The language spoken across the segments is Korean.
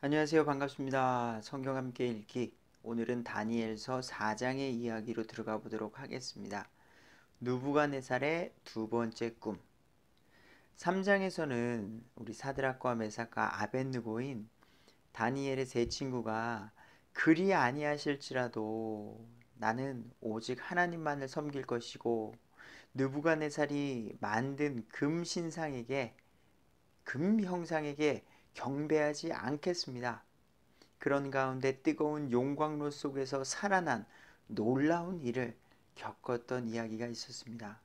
안녕하세요. 반갑습니다. 성경 함께 읽기. 오늘은 다니엘서 4장의 이야기로 들어가 보도록 하겠습니다. 느부갓네살의 두 번째 꿈. 3장에서는 우리 사드락과 메삭과 아벳느고인 다니엘의 세 친구가 그리 아니하실지라도 나는 오직 하나님만을 섬길 것이고 느부갓네살이 만든 금 신상에게 금 형상에게 경배하지 않겠습니다. 그런 가운데 뜨거운 용광로 속에서 살아난 놀라운 일을 겪었던 이야기가 있었습니다.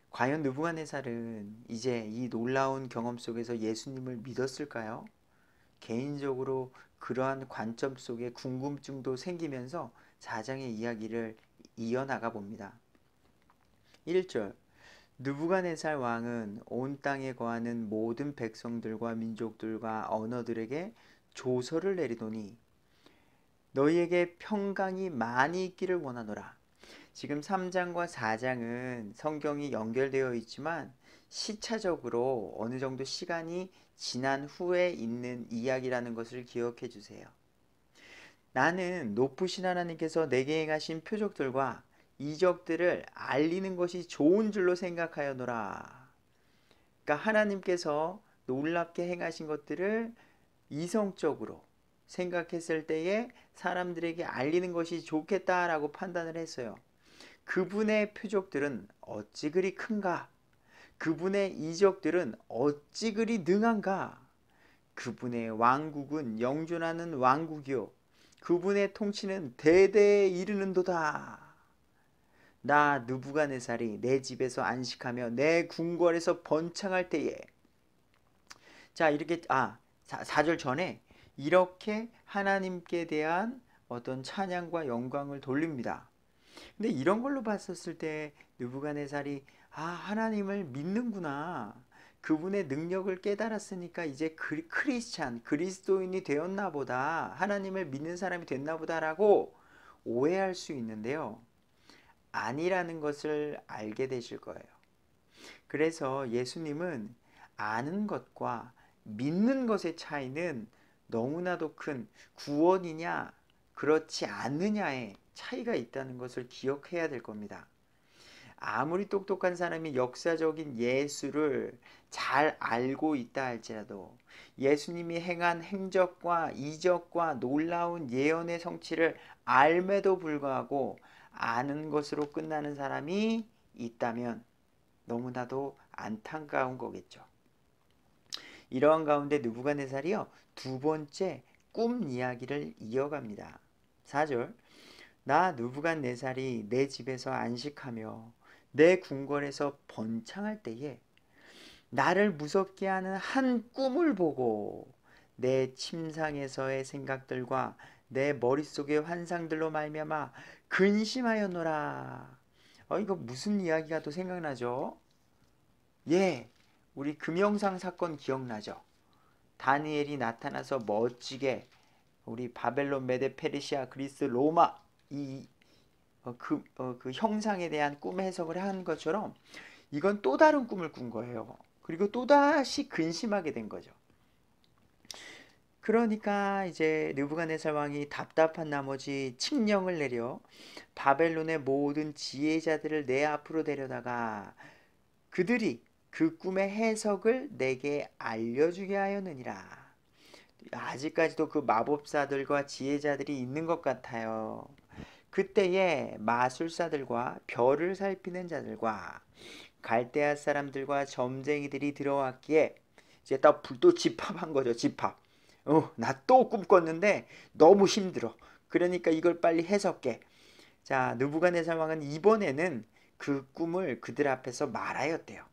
과연 느부갓네살은 이제 이 놀라운 경험 속에서 예수님을 믿었을까요? 개인적으로 그러한 관점 속에 궁금증도 생기면서 4장의 이야기를 이어나가 봅니다. 1절 느부갓네살 왕은 온 땅에 거하는 모든 백성들과 민족들과 언어들에게 조서를 내리더니 너희에게 평강이 많이 있기를 원하노라. 지금 3장과 4장은 성경이 연결되어 있지만 시차적으로 어느 정도 시간이 지난 후에 있는 이야기라는 것을 기억해 주세요. 나는 높으신 하나님께서 내게 행하신 표적들과 이적들을 알리는 것이 좋은 줄로 생각하여노라. 그러니까 하나님께서 놀랍게 행하신 것들을 이성적으로 생각했을 때에 사람들에게 알리는 것이 좋겠다라고 판단을 했어요. 그분의 표적들은 어찌 그리 큰가? 그분의 이적들은 어찌 그리 능한가? 그분의 왕국은 영존하는 왕국이요. 그분의 통치는 대대에 이르는도다. 나 느부갓네살이 내 집에서 안식하며 내 궁궐에서 번창할 때에 자 이렇게 4절 전에 이렇게 하나님께 대한 어떤 찬양과 영광을 돌립니다. 근데 이런 걸로 봤었을 때 느부갓네살이 하나님을 믿는구나. 그분의 능력을 깨달았으니까 이제 크리스찬 그리스도인이 되었나 보다. 하나님을 믿는 사람이 됐나 보다라고 오해할 수 있는데요. 아니라는 것을 알게 되실 거예요. 그래서 예수님은 아는 것과 믿는 것의 차이는 너무나도 큰 구원이냐 그렇지 않느냐의 차이가 있다는 것을 기억해야 될 겁니다. 아무리 똑똑한 사람이 역사적인 예수를 잘 알고 있다 할지라도 예수님이 행한 행적과 이적과 놀라운 예언의 성취를 알매도 불구하고 아는 것으로 끝나는 사람이 있다면 너무나도 안타까운 거겠죠. 이러한 가운데 느부갓네살이요 두 번째 꿈 이야기를 이어갑니다. 4절 나 느부갓네살이 내 집에서 안식하며 내 궁궐에서 번창할 때에 나를 무섭게 하는 한 꿈을 보고 내 침상에서의 생각들과 내 머릿속의 환상들로 말미암아 근심하였노라. 이거 무슨 이야기가 또 생각나죠? 예, 우리 금영상 사건 기억나죠? 다니엘이 나타나서 멋지게 우리 바벨론, 메데, 페르시아, 그리스, 로마 그 형상에 대한 꿈 해석을 한 것처럼 이건 또 다른 꿈을 꾼 거예요. 그리고 또다시 근심하게 된 거죠. 그러니까 이제 느부갓네살 왕이 답답한 나머지 칙령을 내려 바벨론의 모든 지혜자들을 내 앞으로 데려다가 그들이 그 꿈의 해석을 내게 알려주게 하였느니라. 아직까지도 그 마법사들과 지혜자들이 있는 것 같아요. 그때에 마술사들과 별을 살피는 자들과 갈대아 사람들과 점쟁이들이 들어왔기에 이제 또 집합한 거죠. 집합. 나 또 꿈 꿨는데 너무 힘들어. 그러니까 이걸 빨리 해석해. 자, 느부갓네살 왕은 이번에는 그 꿈을 그들 앞에서 말하였대요.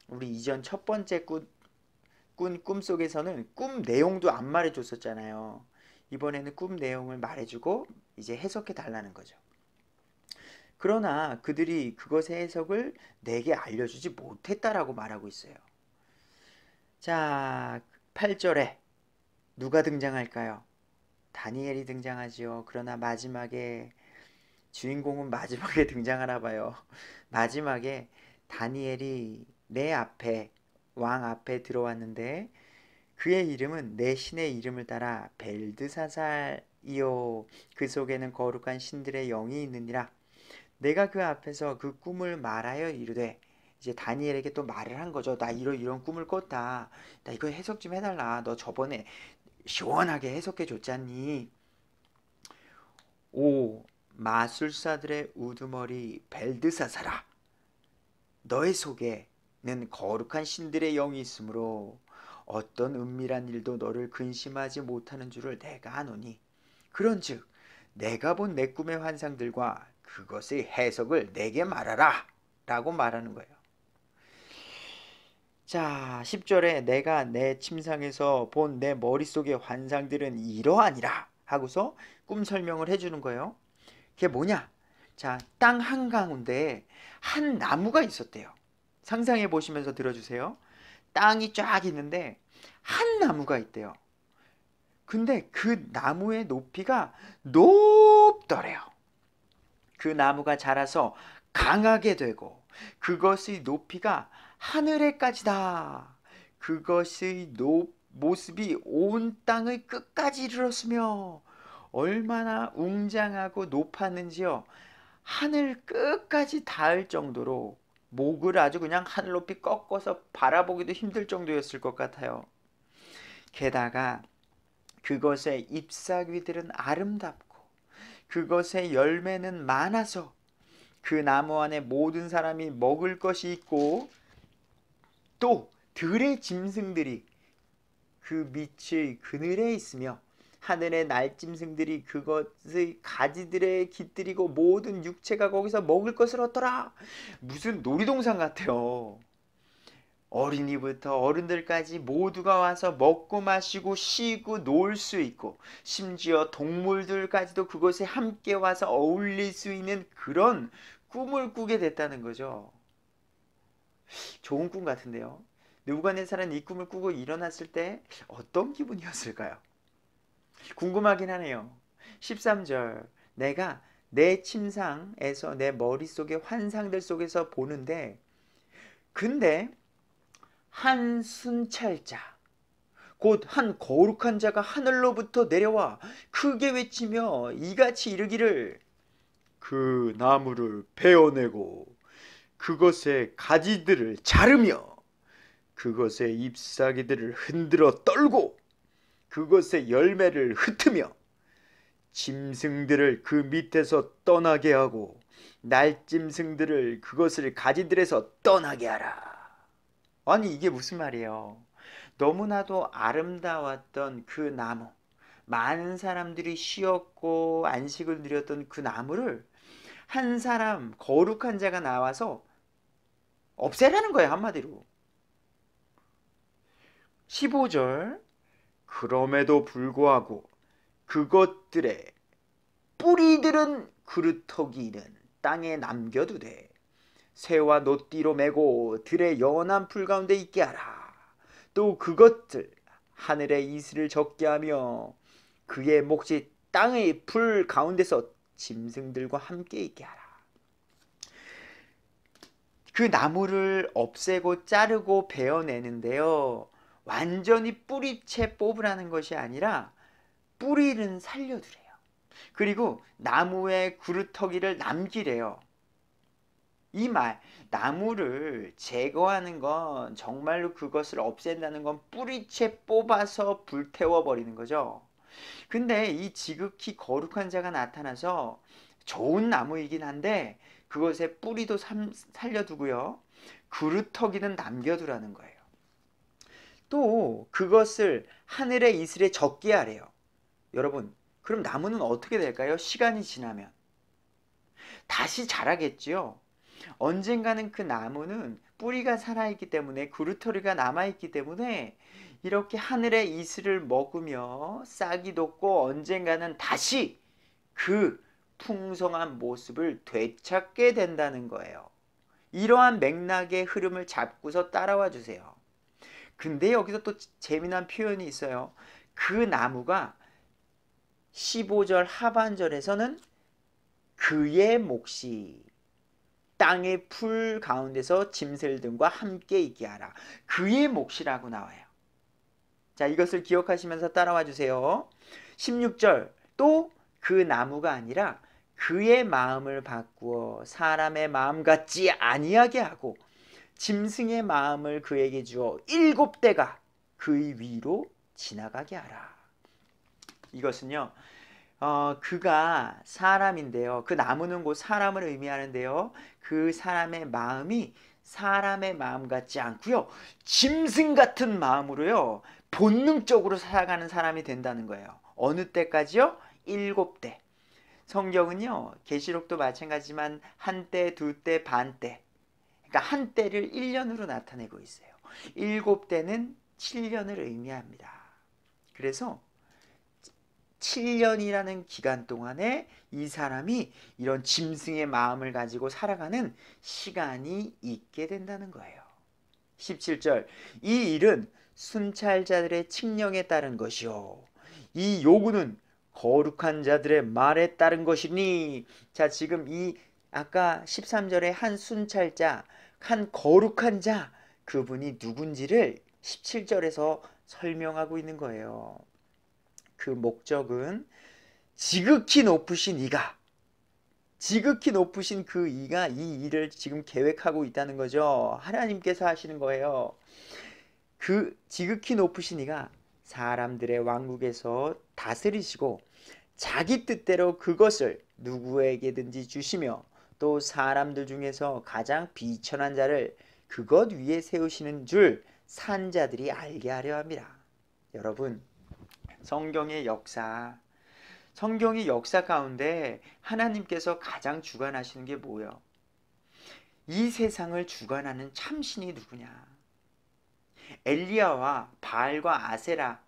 우리 이전 첫 번째 꿈 속에서는 꿈 내용도 안 말해줬었잖아요. 이번에는 꿈 내용을 말해주고 이제 해석해 달라는 거죠. 그러나 그들이 그것의 해석을 내게 알려주지 못했다라고 말하고 있어요. 자, 8절에 누가 등장할까요? 다니엘이 등장하지요. 그러나 마지막에 주인공은 마지막에 등장하나 봐요. 마지막에 다니엘이 내 앞에 왕 앞에 들어왔는데 그의 이름은 내 신의 이름을 따라 벨드사살이요 그 속에는 거룩한 신들의 영이 있느니라. 내가 그 앞에서 그 꿈을 말하여 이르되, 이제 다니엘에게 또 말을 한 거죠. 나 이런 꿈을 꿨다. 나 이거 해석 좀 해달라. 너 저번에 시원하게 해석해 줬잖니. 오 마술사들의 우두머리 벨드사살아, 너의 속에는 거룩한 신들의 영이 있으므로 어떤 은밀한 일도 너를 근심하지 못하는 줄을 내가 아노니, 그런즉 내가 본 내 꿈의 환상들과 그것의 해석을 내게 말하라 라고 말하는 거예요. 자, 10절에 내가 내 침상에서 본 내 머릿속의 환상들은 이러하니라 하고서 꿈 설명을 해주는 거예요. 그게 뭐냐? 자, 땅 한가운데 한 나무가 있었대요. 상상해 보시면서 들어주세요. 땅이 쫙 있는데 한 나무가 있대요. 근데 그 나무의 높이가 높더래요. 그 나무가 자라서 강하게 되고 그것의 높이가 하늘에까지다. 그것의 모습이 온 땅의 끝까지 이르렀으며 얼마나 웅장하고 높았는지요. 하늘 끝까지 닿을 정도로 목을 아주 그냥 하늘 높이 꺾어서 바라보기도 힘들 정도였을 것 같아요. 게다가 그것의 잎사귀들은 아름답고 그것의 열매는 많아서 그 나무 안에 모든 사람이 먹을 것이 있고, 또 들의 짐승들이 그 밑의 그늘에 있으며 하늘의 날짐승들이 그것의 가지들에 깃들이고 모든 육체가 거기서 먹을 것을 얻더라. 무슨 놀이동산 같아요. 어린이부터 어른들까지 모두가 와서 먹고 마시고 쉬고 놀 수 있고, 심지어 동물들까지도 그곳에 함께 와서 어울릴 수 있는 그런 꿈을 꾸게 됐다는 거죠. 좋은 꿈 같은데요. 느부갓네살은 이 꿈을 꾸고 일어났을 때 어떤 기분이었을까요? 궁금하긴 하네요. 13절, 내가 내 침상에서 내 머릿속의 환상들 속에서 보는데, 근데 한 순찰자, 곧 한 거룩한 자가 하늘로부터 내려와 크게 외치며 이같이 이르기를, 그 나무를 베어내고 그것의 가지들을 자르며 그것의 잎사귀들을 흔들어 떨고 그것의 열매를 흩으며 짐승들을 그 밑에서 떠나게 하고 날짐승들을 그것을 가지들에서 떠나게 하라. 아니 이게 무슨 말이에요? 너무나도 아름다웠던 그 나무, 많은 사람들이 쉬었고 안식을 누렸던 그 나무를 한 사람 거룩한 자가 나와서 없애라는 거예요, 한마디로. 15절, 그럼에도 불구하고 그것들의 뿌리들은 그루터기는 땅에 남겨두되 새와 노띠로 메고 들의 연한 풀 가운데 있게 하라. 또 그것들 하늘의 이슬을 적게 하며 그의 몫이 땅의 풀 가운데서 짐승들과 함께 있게 하라. 그 나무를 없애고 자르고 베어내는데요, 완전히 뿌리채 뽑으라는 것이 아니라 뿌리는 살려두래요. 그리고 나무의 구루터기를 남기래요. 이 말, 나무를 제거하는 건, 정말로 그것을 없앤다는 건 뿌리채 뽑아서 불태워 버리는 거죠. 근데 이 지극히 거룩한 자가 나타나서 좋은 나무이긴 한데 그것의 뿌리도 살려두고요, 그루터기는 남겨두라는 거예요. 또 그것을 하늘의 이슬에 적게 하래요. 여러분, 그럼 나무는 어떻게 될까요? 시간이 지나면 다시 자라겠지요. 언젠가는 그 나무는 뿌리가 살아있기 때문에, 그루터기가 남아있기 때문에 이렇게 하늘의 이슬을 먹으며 싹이 돋고 언젠가는 다시 그 풍성한 모습을 되찾게 된다는 거예요. 이러한 맥락의 흐름을 잡고서 따라와 주세요. 근데 여기서 또 재미난 표현이 있어요. 그 나무가 15절 하반절에서는 그의 몫이 땅의 풀 가운데서 짐승 등과 함께 있게 하라. 그의 몫이라고 나와요. 자, 이것을 기억하시면서 따라와 주세요. 16절, 또 그 나무가 아니라 그의 마음을 바꾸어 사람의 마음 같지 아니하게 하고 짐승의 마음을 그에게 주어 7대가 그의 위로 지나가게 하라. 이것은요, 그가 사람인데요. 그 나무는 곧 사람을 의미하는데요. 그 사람의 마음이 사람의 마음 같지 않고요. 짐승 같은 마음으로요. 본능적으로 살아가는 사람이 된다는 거예요. 어느 때까지요? 7대. 성경은요. 계시록도 마찬가지지만 한때, 두때, 반때. 그러니까 한 때를 1년으로 나타내고 있어요. 7대는 7년을 의미합니다. 그래서 7년이라는 기간 동안에 이 사람이 이런 짐승의 마음을 가지고 살아가는 시간이 있게 된다는 거예요. 17절, 이 일은 순찰자들의 칙령에 따른 것이요 이 요구는 거룩한 자들의 말에 따른 것이니. 자, 지금 이 아까 13절에 한 순찰자, 한 거룩한 자, 그분이 누군지를 17절에서 설명하고 있는 거예요. 그 목적은 지극히 높으신 이가, 지극히 높으신 그 이가 이 일을 지금 계획하고 있다는 거죠. 하나님께서 하시는 거예요. 그 지극히 높으신 이가 사람들의 왕국에서 다스리시고 자기 뜻대로 그것을 누구에게든지 주시며 또 사람들 중에서 가장 비천한 자를 그것 위에 세우시는 줄 산자들이 알게 하려 합니다. 여러분, 성경의 역사 가운데 하나님께서 가장 주관하시는 게 뭐예요? 이 세상을 주관하는 참신이 누구냐? 엘리야와 바알과 아세라,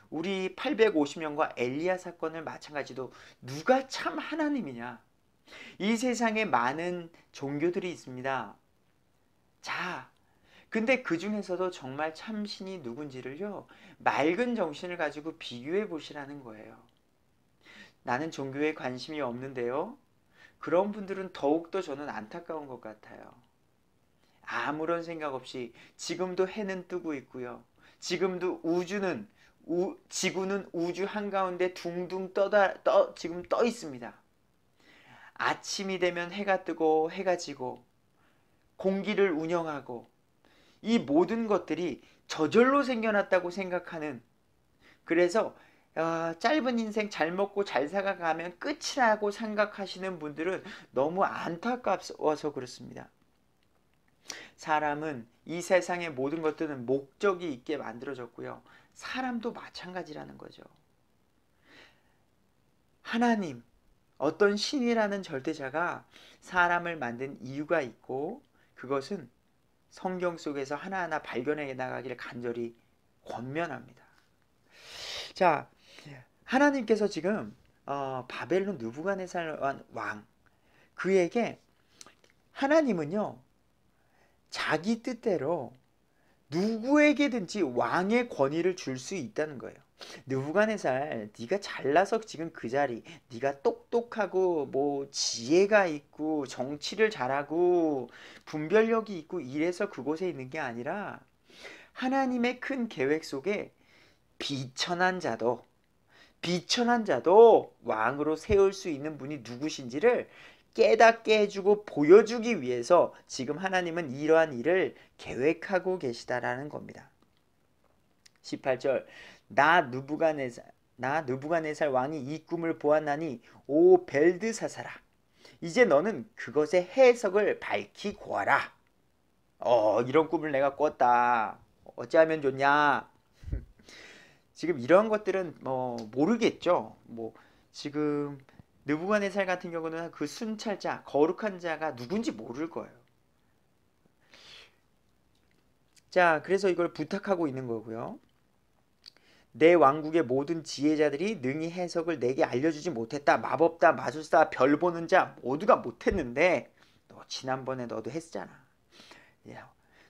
우리 850년과 엘리야 사건을 마찬가지로 누가 참 하나님이냐? 이 세상에 많은 종교들이 있습니다. 자, 근데 그 중에서도 정말 참신이 누군지를요, 맑은 정신을 가지고 비교해 보시라는 거예요. 나는 종교에 관심이 없는데요. 그런 분들은 더욱더 저는 안타까운 것 같아요. 아무런 생각 없이 지금도 해는 뜨고 있고요. 지금도 지구는 우주 한가운데 둥둥 지금 떠 있습니다. 아침이 되면 해가 뜨고 해가 지고 공기를 운영하고 이 모든 것들이 저절로 생겨났다고 생각하는, 그래서 짧은 인생 잘 먹고 잘 살아가면 끝이라고 생각하시는 분들은 너무 안타까워서 그렇습니다. 사람은 이 세상의 모든 것들은 목적이 있게 만들어졌고요. 사람도 마찬가지라는 거죠. 하나님, 어떤 신이라는 절대자가 사람을 만든 이유가 있고 그것은 성경 속에서 하나하나 발견해 나가기를 간절히 권면합니다. 자, 하나님께서 지금 바벨론 느부갓네살 왕, 그에게 하나님은요 자기 뜻대로 누구에게든지 왕의 권위를 줄 수 있다는 거예요. 느부갓네살, 네가 잘나서 지금 그 자리, 네가 똑똑하고 뭐 지혜가 있고 정치를 잘하고 분별력이 있고 이래서 그곳에 있는 게 아니라 하나님의 큰 계획 속에 비천한 자도 왕으로 세울 수 있는 분이 누구신지를 깨닫게 해주고 보여주기 위해서 지금 하나님은 이러한 일을 계획하고 계시다라는 겁니다. 18절, 나 느부갓네살 왕이 이 꿈을 보았나니 오 벨드사사라, 이제 너는 그것의 해석을 밝히 고하라. 이런 꿈을 내가 꿨다. 어찌하면 좋냐? 지금 이런 것들은 모르겠죠. 지금 느부갓네살 같은 경우는 그 순찰자, 거룩한 자가 누군지 모를 거예요. 자, 그래서 이걸 부탁하고 있는 거고요. 내 왕국의 모든 지혜자들이 능히 해석을 내게 알려주지 못했다. 마법다, 마술사, 별 보는 자 모두가 못했는데 지난번에 너도 했잖아.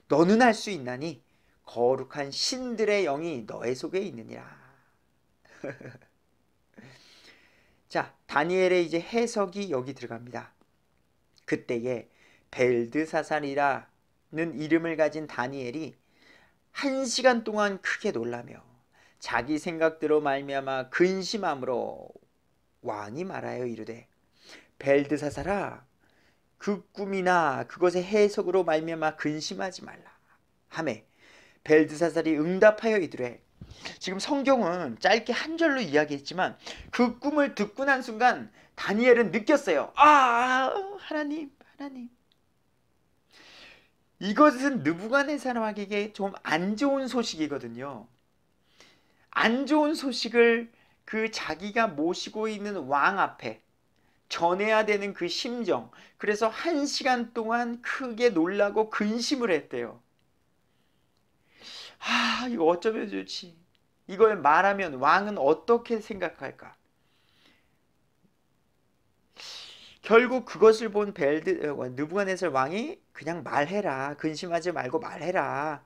너는 할 수 있나니 거룩한 신들의 영이 너의 속에 있느니라. 자, 다니엘의 이제 해석이 여기 들어갑니다. 그때에 벨드사살이라는 이름을 가진 다니엘이 1시간 동안 크게 놀라며 자기 생각대로 말미암아 근심함으로 왕이 말하여 이르되 벨드사살아 그 꿈이나 그것의 해석으로 말미암아 근심하지 말라 하매 벨드사살이 응답하여 이르되 지금 성경은 짧게 한 절로 이야기했지만 그 꿈을 듣고 난 순간 다니엘은 느꼈어요. 하나님 이것은 느부갓네살에게 좀 안 좋은 소식이거든요. 안 좋은 소식을 그 자기가 모시고 있는 왕 앞에 전해야 되는 그 심정, 그래서 1시간 동안 크게 놀라고 근심을 했대요. 이거 어쩌면 좋지. 이걸 말하면 왕은 어떻게 생각할까? 결국 그것을 본 느부갓네살 왕이 그냥 말해라. 근심하지 말고 말해라.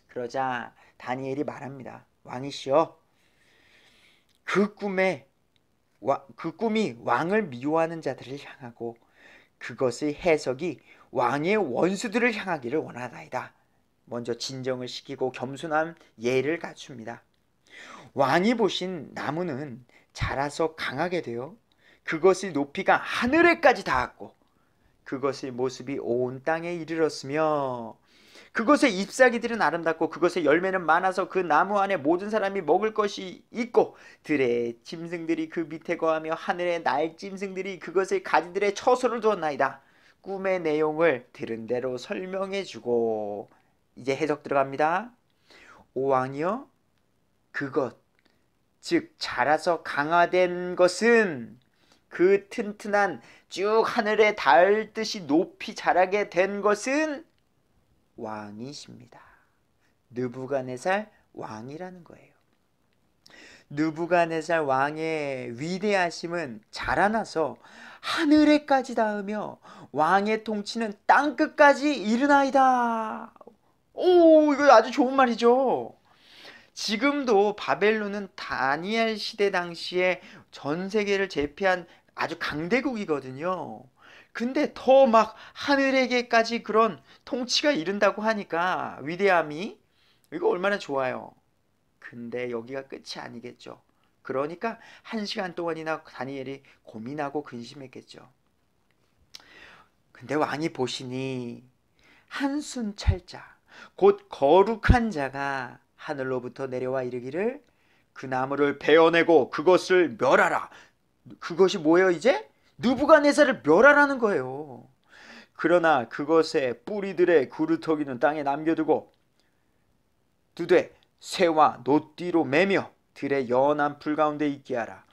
그러자 다니엘이 말합니다. 왕이시여, 그 꿈이 왕을 미워하는 자들을 향하고 그것의 해석이 왕의 원수들을 향하기를 원하나이다. 먼저 진정을 시키고 겸손한 예를 갖춥니다. 왕이 보신 나무는 자라서 강하게 되어 그것의 높이가 하늘에까지 닿았고 그것의 모습이 온 땅에 이르렀으며 그것의 잎사귀들은 아름답고 그것의 열매는 많아서 그 나무 안에 모든 사람이 먹을 것이 있고 들의 짐승들이 그 밑에 거하며 하늘의 날짐승들이 그것의 가지들에 처소를 두었나이다. 꿈의 내용을 들은 대로 설명해주고 이제 해석 들어갑니다. 오 왕이여, 그것 즉 자라서 강화된 것은 그 튼튼한 쭉 하늘에 닿듯이 높이 자라게 된 것은 왕이십니다. 느부갓네살 왕이라는 거예요. 느부갓네살 왕의 위대하심은 자라나서 하늘에까지 닿으며 왕의 통치는 땅끝까지 이르나이다. 이거 아주 좋은 말이죠. 지금도 바벨론은 다니엘 시대 당시에 전 세계를 제패한 아주 강대국이거든요. 근데 더 막 하늘에게까지 그런 통치가 이른다고 하니까 위대함이 이거 얼마나 좋아요. 근데 여기가 끝이 아니겠죠. 그러니까 1시간 동안이나 다니엘이 고민하고 근심했겠죠. 근데 왕이 보시니 한순 찰자 곧 거룩한 자가 하늘로부터 내려와 이르기를 그 나무를 베어내고 그것을 멸하라. 그것이 뭐예요 이제? 느부갓네살을 멸하라는 거예요. 그러나 그것의 뿌리들의 구루터기는 땅에 남겨두고 두되 새와 노띠로 매며 들의 연한 풀 가운데 있게 하라.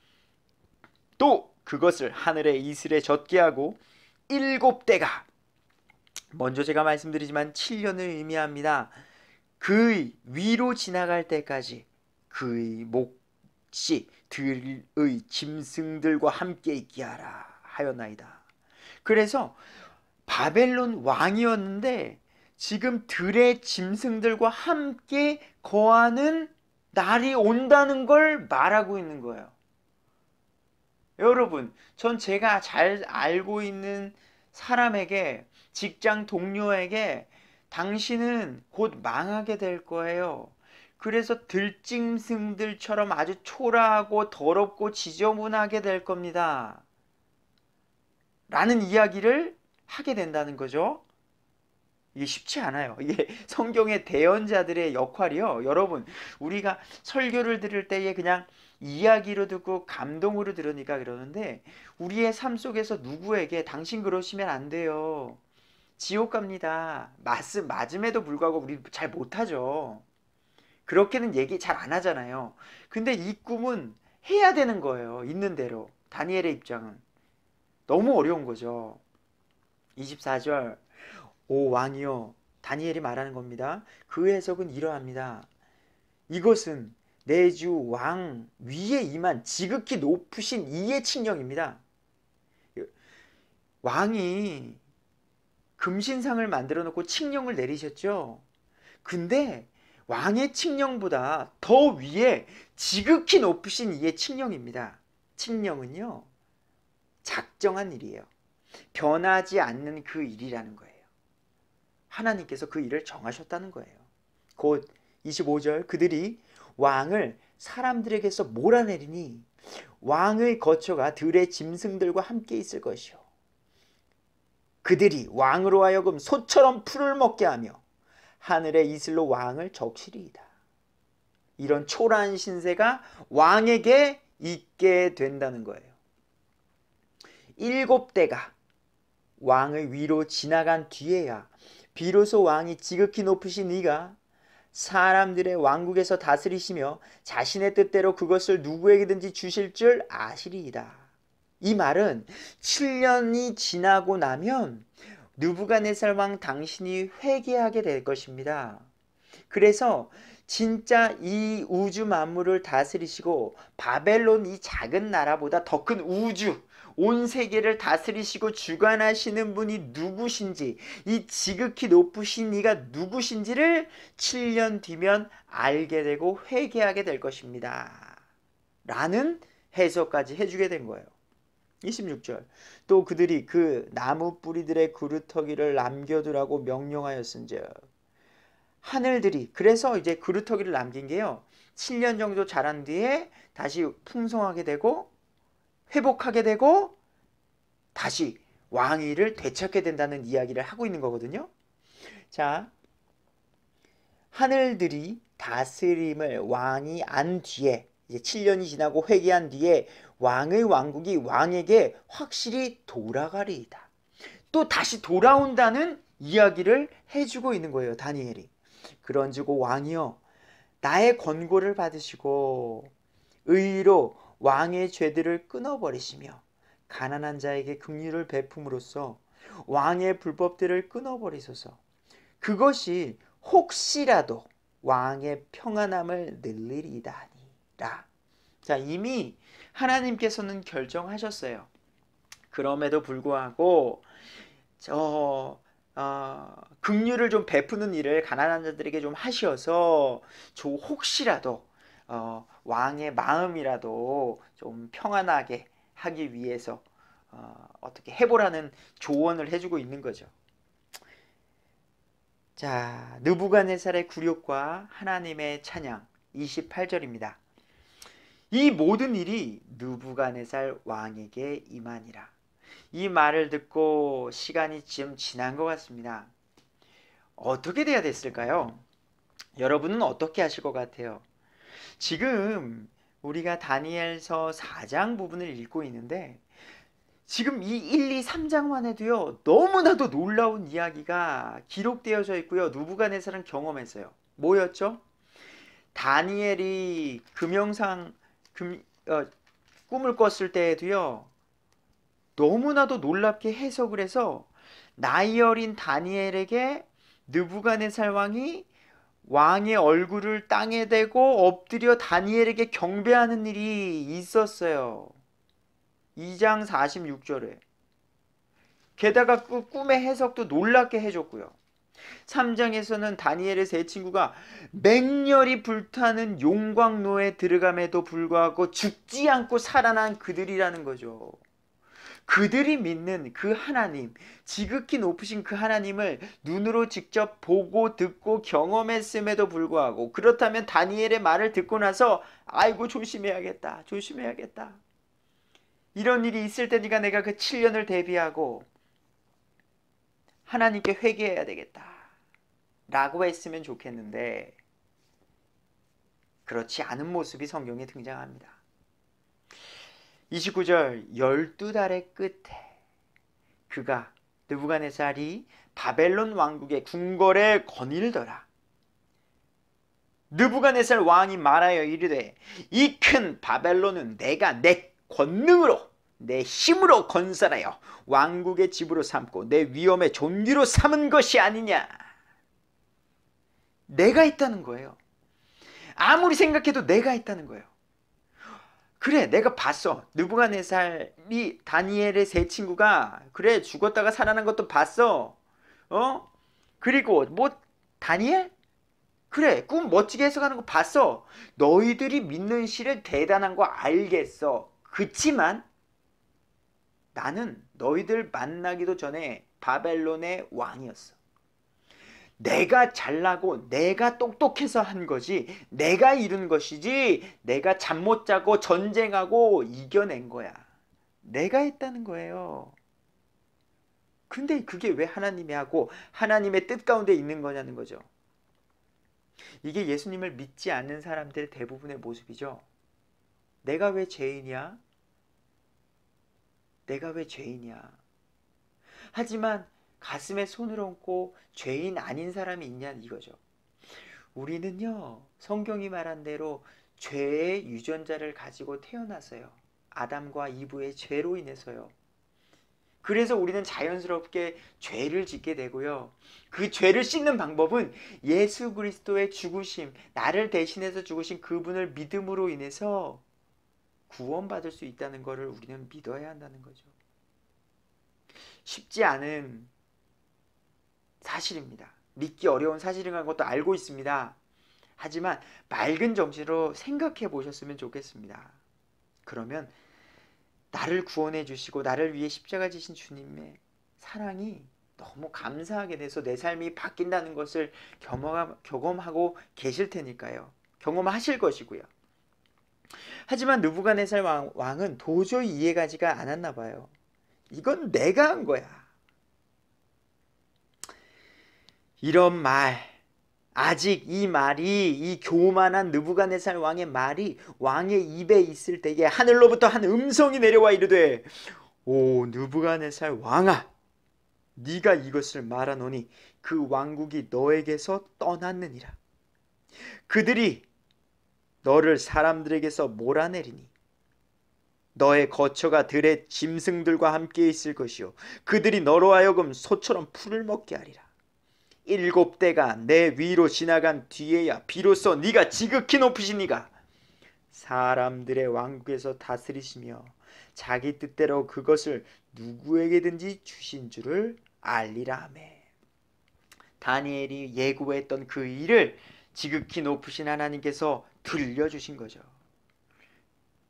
또 그것을 하늘의 이슬에 젖게 하고 7대가 먼저 제가 말씀드리지만 7년을 의미합니다. 그의 위로 지나갈 때까지 그의 몫이 들의 짐승들과 함께 있게 하라 하였나이다. 그래서 바벨론 왕이었는데 지금 들의 짐승들과 함께 거하는 날이 온다는 걸 말하고 있는 거예요. 여러분, 전 제가 잘 알고 있는 사람에게, 직장 동료에게 당신은 곧 망하게 될 거예요. 그래서 들짐승들처럼 아주 초라하고 더럽고 지저분하게 될 겁니다. 라는 이야기를 하게 된다는 거죠. 이게 쉽지 않아요. 이게 성경의 대언자들의 역할이요. 여러분, 우리가 설교를 들을 때에 그냥 이야기로 듣고 감동으로 들으니까 그러는데 우리의 삶 속에서 누구에게 당신 그러시면 안 돼요. 지옥 갑니다. 맞음에도 불구하고 우리 잘 못하죠. 그렇게는 얘기 잘 안 하잖아요. 근데 이 꿈은 해야 되는 거예요. 있는 대로. 다니엘의 입장은. 너무 어려운 거죠. 24절 오 왕이여, 다니엘이 말하는 겁니다. 그 해석은 이러합니다. 이것은 내 주 왕 위에 임한 지극히 높으신 이의 칙령입니다. 왕이 금신상을 만들어 놓고 칙령을 내리셨죠. 근데 왕의 칙령보다 더 위에 지극히 높으신 이의 칙령입니다. 칙령은요, 작정한 일이에요. 변하지 않는 그 일이라는 거예요. 하나님께서 그 일을 정하셨다는 거예요. 곧 25절 그들이 왕을 사람들에게서 몰아내리니 왕의 거처가 들의 짐승들과 함께 있을 것이요 그들이 왕으로 하여금 소처럼 풀을 먹게 하며 하늘의 이슬로 왕을 적시리이다. 이런 초라한 신세가 왕에게 있게 된다는 거예요. 7대가 왕의 위로 지나간 뒤에야 비로소 왕이 지극히 높으신 이가 사람들의 왕국에서 다스리시며 자신의 뜻대로 그것을 누구에게든지 주실 줄 아시리이다. 이 말은 7년이 지나고 나면 느부갓네살 왕 당신이 회개하게 될 것입니다. 그래서 진짜 이 우주 만물을 다스리시고 바벨론 이 작은 나라보다 더 큰 우주 온 세계를 다스리시고 주관하시는 분이 누구신지 이 지극히 높으신 이가 누구신지를 7년 뒤면 알게 되고 회개하게 될 것입니다. 라는 해석까지 해주게 된 거예요. 26절 또 그들이 그 나무 뿌리들의 그루터기를 남겨두라고 명령하였은즉 하늘들이 그래서 이제 그루터기를 남긴 게요 7년 정도 자란 뒤에 다시 풍성하게 되고 회복하게 되고 다시 왕위를 되찾게 된다는 이야기를 하고 있는 거거든요. 자, 하늘들이 다스림을 왕이 안 뒤에 이제 7년이 지나고 회개한 뒤에 왕의 왕국이 왕에게 확실히 돌아가리이다. 또 다시 돌아온다는 이야기를 해주고 있는 거예요. 다니엘이. 그런즉 왕이여 나의 권고를 받으시고 의로 왕의 죄들을 끊어버리시며 가난한 자에게 긍휼을 베품으로써 왕의 불법들을 끊어버리소서. 그것이 혹시라도 왕의 평안함을 늘리리이다니라. 자, 이미 하나님께서는 결정하셨어요. 그럼에도 불구하고 긍휼을 좀 베푸는 일을 가난한 자들에게 좀 하셔서 혹시라도 왕의 마음이라도 좀 평안하게 하기 위해서 어떻게 해보라는 조언을 해주고 있는 거죠. 자, 느부갓네살의 굴욕과 하나님의 찬양 28절입니다. 이 모든 일이 느부갓네살 왕에게 임하니라. 이 말을 듣고 시간이 좀 지난 것 같습니다. 어떻게 돼야 됐을까요? 여러분은 어떻게 하실 것 같아요? 지금 우리가 다니엘서 4장 부분을 읽고 있는데 지금 이 1, 2, 3장만 해도요 너무나도 놀라운 이야기가 기록되어져 있고요. 느부갓네살은 경험했어요. 뭐였죠? 다니엘이 꿈을 꿨을 때에도요 너무나도 놀랍게 해석을 해서 나이 어린 다니엘에게 느부갓네살 왕이 왕의 얼굴을 땅에 대고 엎드려 다니엘에게 경배하는 일이 있었어요. 2장 46절에. 게다가 그 꿈의 해석도 놀랍게 해줬고요. 3장에서는 다니엘의 세 친구가 맹렬히 불타는 용광로에 들어감에도 불구하고 죽지 않고 살아난 그들이라는 거죠. 그들이 믿는 그 하나님, 지극히 높으신 그 하나님을 눈으로 직접 보고 듣고 경험했음에도 불구하고 그렇다면 다니엘의 말을 듣고 나서 아이고 조심해야겠다. 조심해야겠다. 이런 일이 있을 테니까 내가 그 7년을 대비하고 하나님께 회개해야 되겠다. 라고 했으면 좋겠는데 그렇지 않은 모습이 성경에 등장합니다. 29절 12달의 끝에 그가 느부갓네살이 바벨론 왕국의 궁궐에 거닐더라. 느부갓네살 왕이 말하여 이르되 이 큰 바벨론은 내가 내 권능으로 내 힘으로 건설하여 왕국의 집으로 삼고 내 위엄의 존귀로 삼은 것이 아니냐. 내가 있다는 거예요. 아무리 생각해도 내가 있다는 거예요. 그래 내가 봤어. 느부갓네살이 다니엘의 세 친구가 그래 죽었다가 살아난 것도 봤어. 그리고 뭐 다니엘? 그래 꿈 멋지게 해석하는 거 봤어. 너희들이 믿는 실은 대단한 거 알겠어. 그치만 나는 너희들 만나기도 전에 바벨론의 왕이었어. 내가 잘나고 내가 똑똑해서 한 거지, 내가 이룬 것이지, 내가 잠 못 자고 전쟁하고 이겨낸 거야. 내가 했다는 거예요. 근데 그게 왜 하나님이 하고 하나님의 뜻 가운데 있는 거냐는 거죠. 이게 예수님을 믿지 않는 사람들의 대부분의 모습이죠. 내가 왜 죄인이야? 내가 왜 죄인이야? 하지만 가슴에 손을 얹고 죄인 아닌 사람이 있냐 이거죠. 우리는요, 성경이 말한 대로 죄의 유전자를 가지고 태어났어요. 아담과 이브의 죄로 인해서요. 그래서 우리는 자연스럽게 죄를 짓게 되고요. 그 죄를 씻는 방법은 예수 그리스도의 죽으심, 나를 대신해서 죽으신 그분을 믿음으로 인해서 구원받을 수 있다는 것을 우리는 믿어야 한다는 거죠. 쉽지 않은 사실입니다. 믿기 어려운 사실인 것도 알고 있습니다. 하지만 맑은 정신으로 생각해 보셨으면 좋겠습니다. 그러면 나를 구원해 주시고 나를 위해 십자가 지신 주님의 사랑이 너무 감사하게 돼서 내 삶이 바뀐다는 것을 경험하고 계실 테니까요. 경험하실 것이고요. 하지만 느부갓네살 왕은 도저히 이해가지가 않았나 봐요. 이건 내가 한 거야. 이런 말, 아직 이 말이, 이 교만한 느부갓네살 왕의 말이 왕의 입에 있을 때에 하늘로부터 한 음성이 내려와 이르되, 오 느부갓네살 왕아, 네가 이것을 말하노니 그 왕국이 너에게서 떠났느니라. 그들이 너를 사람들에게서 몰아내리니 너의 거처가 들의 짐승들과 함께 있을 것이요 그들이 너로 하여금 소처럼 풀을 먹게 하리라. 7대가 내 위로 지나간 뒤에야 비로소 네가 지극히 높으신 이가 사람들의 왕국에서 다스리시며 자기 뜻대로 그것을 누구에게든지 주신 줄을 알리라 하매. 다니엘이 예고했던 그 일을 지극히 높으신 하나님께서 들려주신 거죠.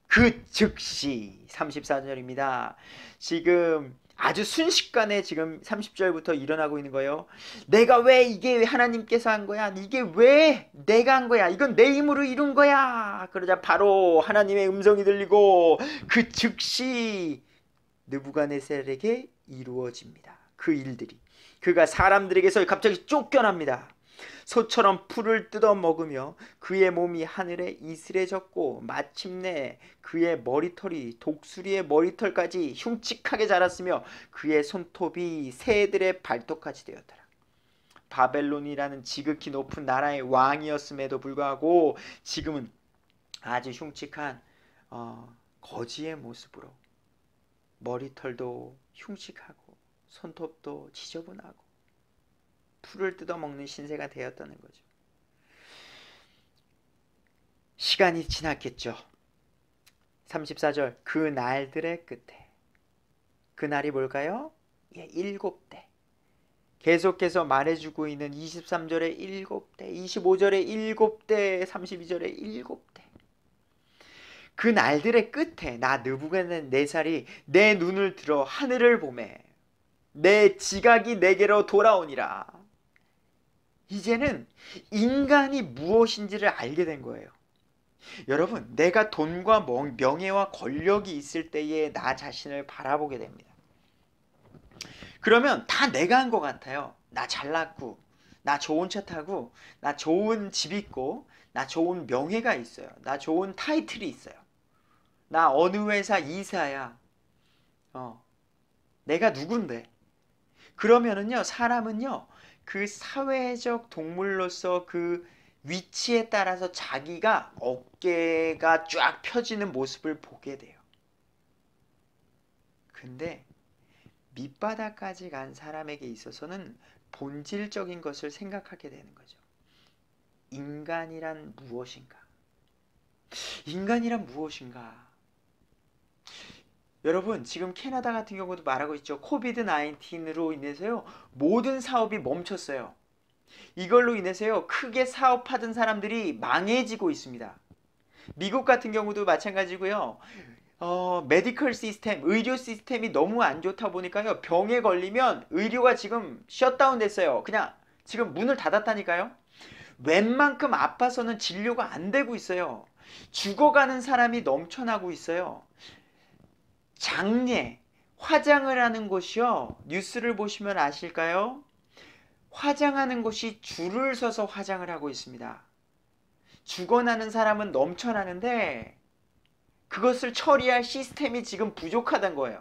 그 즉시 34절입니다. 지금 아주 순식간에 지금 30절부터 일어나고 있는 거예요. 내가 왜 이게 하나님께서 한 거야? 이게 왜 내가 한 거야? 이건 내 힘으로 이룬 거야. 그러자 바로 하나님의 음성이 들리고 그 즉시 느부갓네살에게 이루어집니다. 그 일들이. 그가 사람들에게서 갑자기 쫓겨납니다. 소처럼 풀을 뜯어 먹으며 그의 몸이 하늘에 이슬해졌고 마침내 그의 머리털이 독수리의 머리털까지 흉측하게 자랐으며 그의 손톱이 새들의 발톱같이 되었더라. 바벨론이라는 지극히 높은 나라의 왕이었음에도 불구하고 지금은 아주 흉측한 거지의 모습으로 머리털도 흉측하고 손톱도 지저분하고 풀을 뜯어먹는 신세가 되었다는 거죠. 시간이 지났겠죠. 34절 그 날들의 끝에. 그 날이 뭘까요? 7대. 계속해서 말해주고 있는 23절에 7대, 25절에 7대, 32절에 7대. 그 날들의 끝에 나 느부갓네살이 내 눈을 들어 하늘을 보매 내 지각이 내게로 돌아오니라. 이제는 인간이 무엇인지를 알게 된 거예요. 여러분, 내가 돈과 명예와 권력이 있을 때에 나 자신을 바라보게 됩니다. 그러면 다 내가 한 것 같아요. 나 잘났고, 나 좋은 차 타고, 나 좋은 집 있고, 나 좋은 명예가 있어요. 나 좋은 타이틀이 있어요. 나 어느 회사 이사야. 내가 누군데? 그러면은요, 사람은요, 그 사회적 동물로서 그 위치에 따라서 자기가 어깨가 쫙 펴지는 모습을 보게 돼요. 근데 밑바닥까지 간 사람에게 있어서는 본질적인 것을 생각하게 되는 거죠. 인간이란 무엇인가? 인간이란 무엇인가? 여러분, 지금 캐나다 같은 경우도 말하고 있죠. 코비드 19으로 인해서요, 모든 사업이 멈췄어요. 이걸로 인해서요, 크게 사업하던 사람들이 망해지고 있습니다. 미국 같은 경우도 마찬가지고요. 메디컬 시스템, 의료 시스템이 너무 안 좋다 보니까요, 병에 걸리면 의료가 지금 셧다운 됐어요. 그냥 지금 문을 닫았다니까요. 웬만큼 아파서는 진료가 안 되고 있어요. 죽어가는 사람이 넘쳐나고 있어요. 장례, 화장을 하는 곳이요. 뉴스를 보시면 아실까요? 화장하는 곳이 줄을 서서 화장을 하고 있습니다. 죽어나는 사람은 넘쳐나는데 그것을 처리할 시스템이 지금 부족하다는 거예요.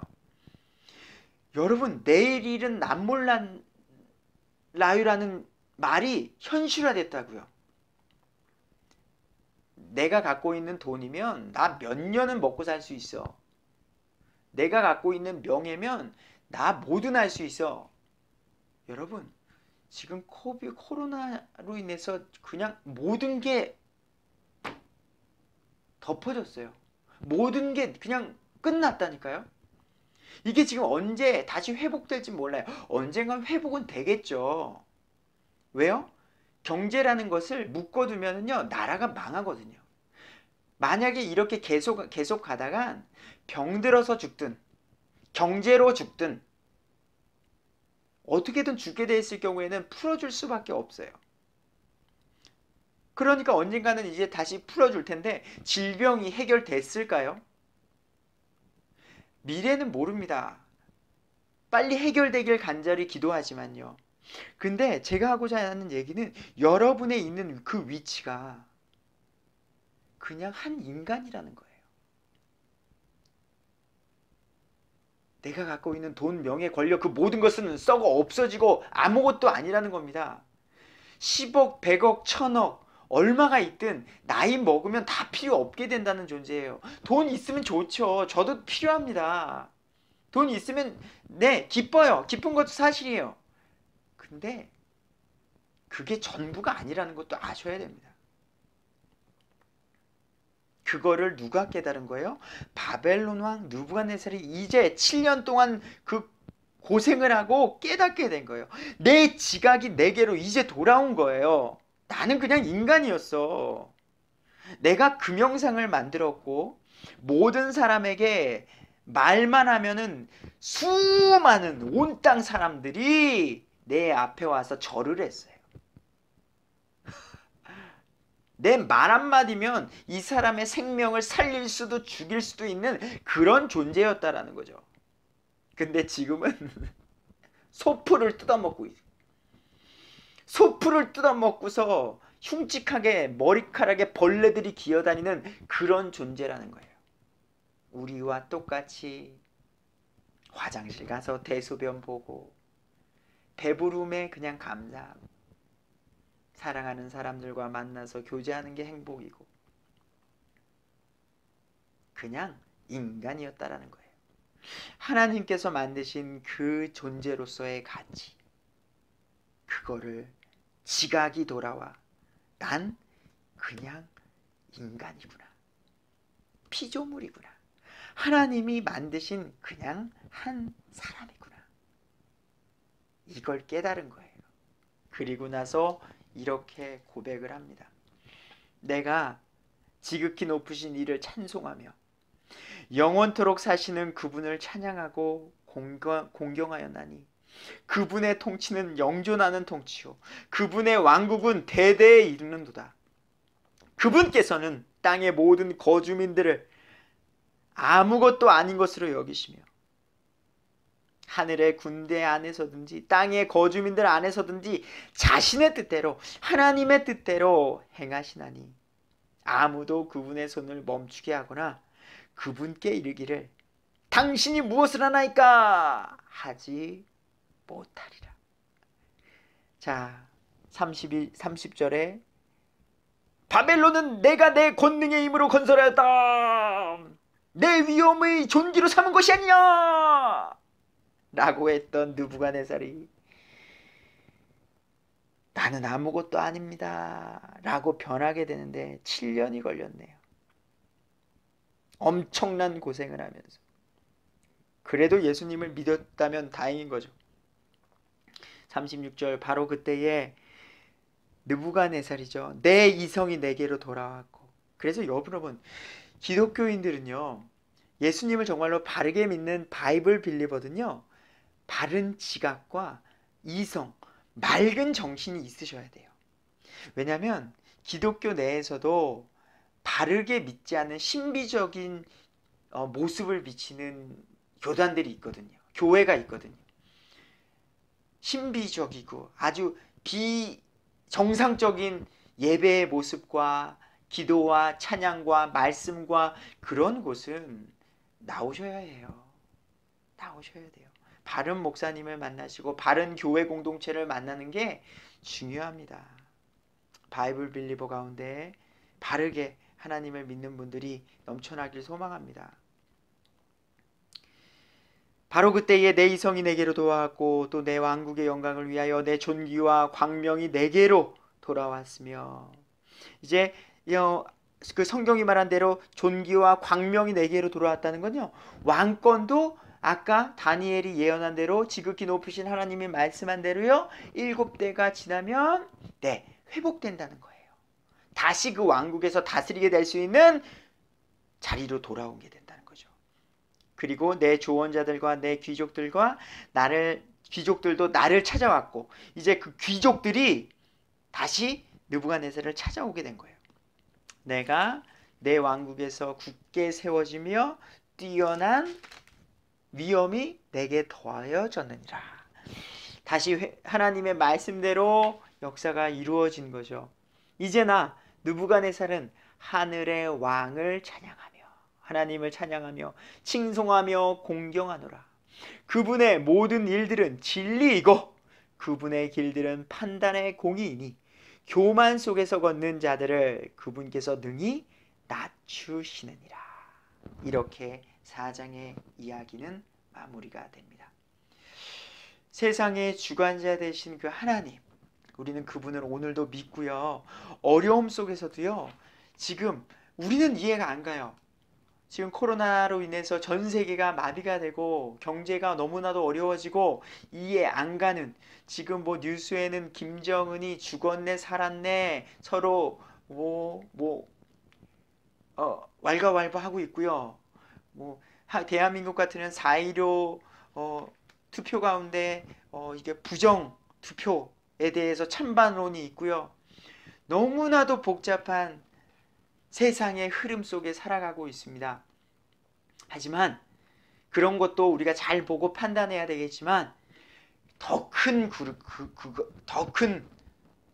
여러분, 내일 일은 남몰라유라는 말이 현실화됐다고요. 내가 갖고 있는 돈이면 나 몇 년은 먹고 살 수 있어. 내가 갖고 있는 명예면 나 뭐든 할 수 있어. 여러분, 지금 코로나로 인해서 그냥 모든 게 덮어졌어요. 모든 게 그냥 끝났다니까요. 이게 지금 언제 다시 회복될지 몰라요. 언젠간 회복은 되겠죠. 왜요? 경제라는 것을 묶어두면요 나라가 망하거든요. 만약에 이렇게 계속 가다간 병들어서 죽든 경제로 죽든 어떻게든 죽게 돼 있을 경우에는 풀어줄 수밖에 없어요. 그러니까 언젠가는 이제 다시 풀어줄 텐데 질병이 해결됐을까요? 미래는 모릅니다. 빨리 해결되길 간절히 기도하지만요. 근데 제가 하고자 하는 얘기는 여러분의 있는 그 위치가 그냥 한 인간이라는 거예요. 내가 갖고 있는 돈, 명예, 권력 그 모든 것은 썩어 없어지고 아무것도 아니라는 겁니다. 10억, 100억, 1000억 얼마가 있든 나이 먹으면 다 필요 없게 된다는 존재예요. 돈 있으면 좋죠. 저도 필요합니다. 돈 있으면 네 기뻐요. 기쁜 것도 사실이에요. 근데 그게 전부가 아니라는 것도 아셔야 됩니다. 그거를 누가 깨달은 거예요? 바벨론 왕 느부갓네살이 이제 7년 동안 그 고생을 하고 깨닫게 된 거예요. 내 지각이 내게로 이제 돌아온 거예요. 나는 그냥 인간이었어. 내가 금영상을 만들었고 모든 사람에게 말만 하면은 수많은 온 땅 사람들이 내 앞에 와서 절을 했어요. 내 말 한마디면 이 사람의 생명을 살릴 수도 죽일 수도 있는 그런 존재였다라는 거죠. 근데 지금은 소풀을 뜯어먹고 있어요. 소풀을 뜯어먹고서 흉측하게 머리카락에 벌레들이 기어다니는 그런 존재라는 거예요. 우리와 똑같이 화장실 가서 대소변 보고 배부름에 그냥 감사하고 사랑하는 사람들과 만나서 교제하는 게 행복이고 그냥 인간이었다라는 거예요. 하나님께서 만드신 그 존재로서의 가치 그거를 지각이 돌아와 난 그냥 인간이구나. 피조물이구나. 하나님이 만드신 그냥 한 사람이구나. 이걸 깨달은 거예요. 그리고 나서 이렇게 고백을 합니다. 내가 지극히 높으신 이를 찬송하며 영원토록 사시는 그분을 찬양하고 공경하였나니 그분의 통치는 영존하는 통치요 그분의 왕국은 대대에 이르는도다. 그분께서는 땅의 모든 거주민들을 아무것도 아닌 것으로 여기시며 하늘의 군대 안에서든지 땅의 거주민들 안에서든지 자신의 뜻대로 하나님의 뜻대로 행하시나니 아무도 그분의 손을 멈추게 하거나 그분께 이르기를 당신이 무엇을 하나이까 하지 못하리라. 자 30절에 바벨론은 내가 내 권능의 힘으로 건설하였다. 내 위엄의 존귀로 삼은 것이 아니냐 라고 했던 느부갓네살이 나는 아무것도 아닙니다 라고 변하게 되는데 7년이 걸렸네요. 엄청난 고생을 하면서 그래도 예수님을 믿었다면 다행인 거죠. 36절 바로 그때에 느부갓네살이죠. 내 이성이 내게로 돌아왔고 그래서 여러분 기독교인들은요 예수님을 정말로 바르게 믿는 바이블 빌리버든요 바른 지각과 이성 맑은 정신이 있으셔야 돼요. 왜냐하면 기독교 내에서도 바르게 믿지 않는 신비적인 모습을 비치는 교단들이 있거든요. 교회가 있거든요. 신비적이고 아주 비정상적인 예배의 모습과 기도와 찬양과 말씀과 그런 곳은 나오셔야 해요. 나오셔야 돼요. 바른 목사님을 만나시고 바른 교회 공동체를 만나는 게 중요합니다. 바이블 빌리버 가운데 바르게 하나님을 믿는 분들이 넘쳐나길 소망합니다. 바로 그때에 내 이성이 내게로 돌아왔고 또 내 왕국의 영광을 위하여 내 존귀와 광명이 내게로 돌아왔으며, 이제 그 성경이 말한 대로 존귀와 광명이 내게로 돌아왔다는 건요, 왕권도 아까 다니엘이 예언한 대로 지극히 높으신 하나님이 말씀한 대로요 7대가 지나면 회복된다는 거예요. 다시 그 왕국에서 다스리게 될 수 있는 자리로 돌아오게 된다는 거죠. 그리고 내 조언자들과 내 귀족들도 나를 찾아왔고, 이제 그 귀족들이 다시 느부갓네살을 찾아오게 된 거예요. 내가 내 왕국에서 굳게 세워지며 뛰어난 위엄이 내게 더하여졌느니라. 다시 하나님의 말씀대로 역사가 이루어진 거죠. 이제 나 느부갓네살은 하늘의 왕을 찬양하며 하나님을 찬양하며 칭송하며 공경하노라. 그분의 모든 일들은 진리이고 그분의 길들은 판단의 공의이니 교만 속에서 걷는 자들을 그분께서 능히 낮추시느니라. 이렇게 4장의 이야기는 마무리가 됩니다. 세상의 주관자 되신 그 하나님, 우리는 그분을 오늘도 믿고요. 어려움 속에서도요, 지금 우리는 이해가 안 가요. 지금 코로나로 인해서 전 세계가 마비가 되고 경제가 너무나도 어려워지고 이해 안 가는, 지금 뭐 뉴스에는 김정은이 죽었네 살았네 서로 왈가왈부하고 있고요. 대한민국 같으면 4.15 투표 가운데 이게 부정 투표에 대해서 찬반론이 있고요. 너무나도 복잡한 세상의 흐름 속에 살아가고 있습니다. 하지만 그런 것도 우리가 잘 보고 판단해야 되겠지만 더 큰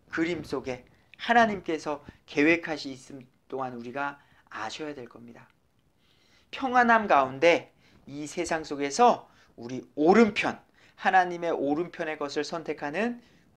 그림 속에 하나님께서 계획하신 동안 우리가 아셔야 될 겁니다. 평안함 가운데 이 세상 속에서 우리 오른편, 하나님의 오른편의 것을 선택하는